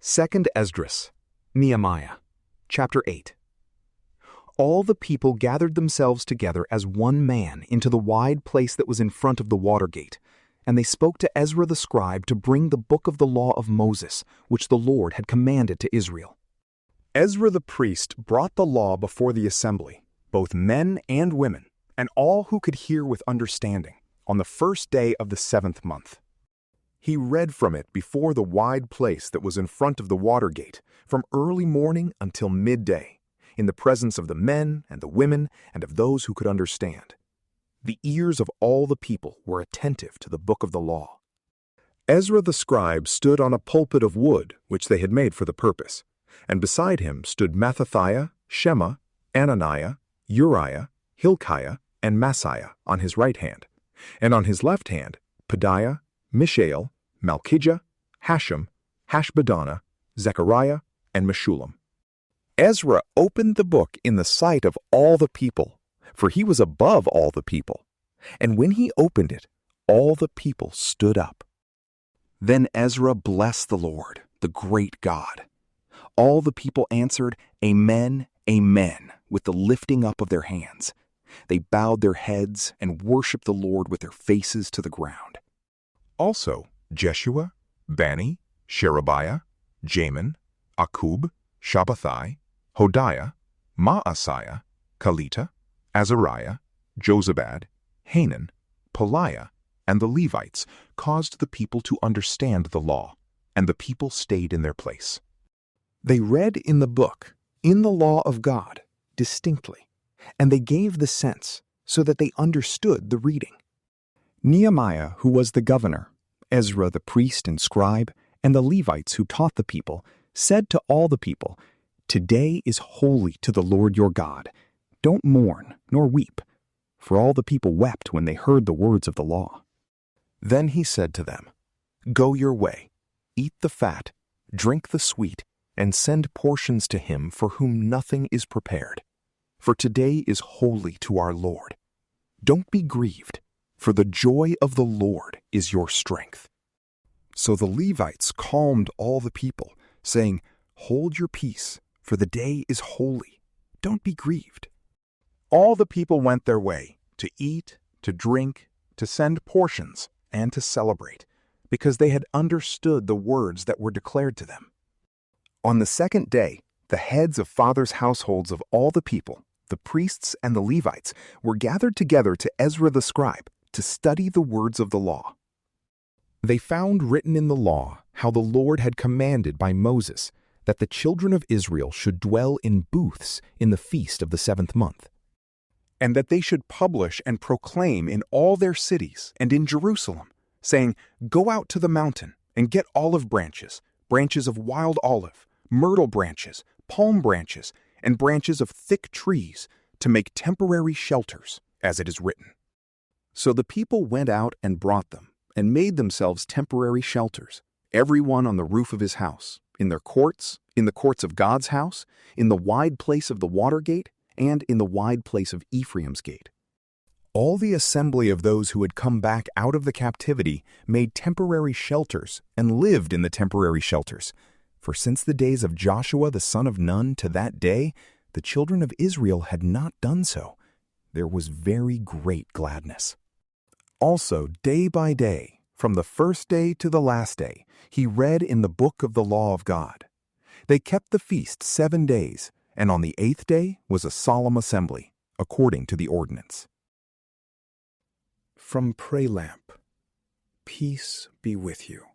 2 Esdras, Nehemiah, chapter 8. All the people gathered themselves together as one man into the wide place that was in front of the water gate, and they spoke to Ezra the scribe to bring the book of the law of Moses, which the Lord had commanded to Israel. Ezra the priest brought the law before the assembly, both men and women, and all who could hear with understanding, on the first day of the 7th month. He read from it before the wide place that was in front of the water gate, from early morning until midday, in the presence of the men and the women and of those who could understand. The ears of all the people were attentive to the book of the law. Ezra the scribe stood on a pulpit of wood which they had made for the purpose, and beside him stood Mattithiah, Shema, Ananiah, Uriah, Hilkiah, and Maaseiah on his right hand, and on his left hand Pedaiah, Mishael, Malchijah, Hashem, Hashbaddanah, Zechariah, and Meshullam. Ezra opened the book in the sight of all the people, for he was above all the people. And when he opened it, all the people stood up. Then Ezra blessed the Lord, the great God. All the people answered, Amen, Amen, with the lifting up of their hands. They bowed their heads and worshiped the Lord with their faces to the ground. Also Jeshua, Bani, Sherebiah, Jamin, Akub, Shabbathai, Hodiah, Maaseiah, Kelita, Azariah, Jozabad, Hanan, Pelaiah, and the Levites caused the people to understand the law, and the people stayed in their place. They read in the book, in the law of God, distinctly, and they gave the sense so that they understood the reading. Nehemiah, who was the governor, Ezra the priest and scribe, and the Levites who taught the people, said to all the people, Today is holy to the Lord your God. Don't mourn nor weep. For all the people wept when they heard the words of the law. Then he said to them, Go your way, eat the fat, drink the sweet, and send portions to him for whom nothing is prepared. For today is holy to our Lord. Don't be grieved, for the joy of the Lord is your strength. So the Levites calmed all the people, saying, Hold your peace, for the day is holy. Don't be grieved. All the people went their way, to eat, to drink, to send portions, and to celebrate, because they had understood the words that were declared to them. On the second day, the heads of fathers' households of all the people, the priests and the Levites, were gathered together to Ezra the scribe to study the words of the law. They found written in the law how the Lord had commanded by Moses that the children of Israel should dwell in booths in the feast of the 7th month, and that they should publish and proclaim in all their cities and in Jerusalem, saying, Go out to the mountain and get olive branches, branches of wild olive, myrtle branches, palm branches, and branches of thick trees to make temporary shelters, as it is written. So the people went out and brought them, and made themselves temporary shelters, every one on the roof of his house, in their courts, in the courts of God's house, in the wide place of the water gate, and in the wide place of Ephraim's gate. All the assembly of those who had come back out of the captivity made temporary shelters and lived in the temporary shelters. For since the days of Joshua the son of Nun to that day, the children of Israel had not done so. There was very great gladness. Also, day by day, from the first day to the last day, he read in the book of the law of God. They kept the feast 7 days, and on the 8th day was a solemn assembly, according to the ordinance. From PrayLamp, peace be with you.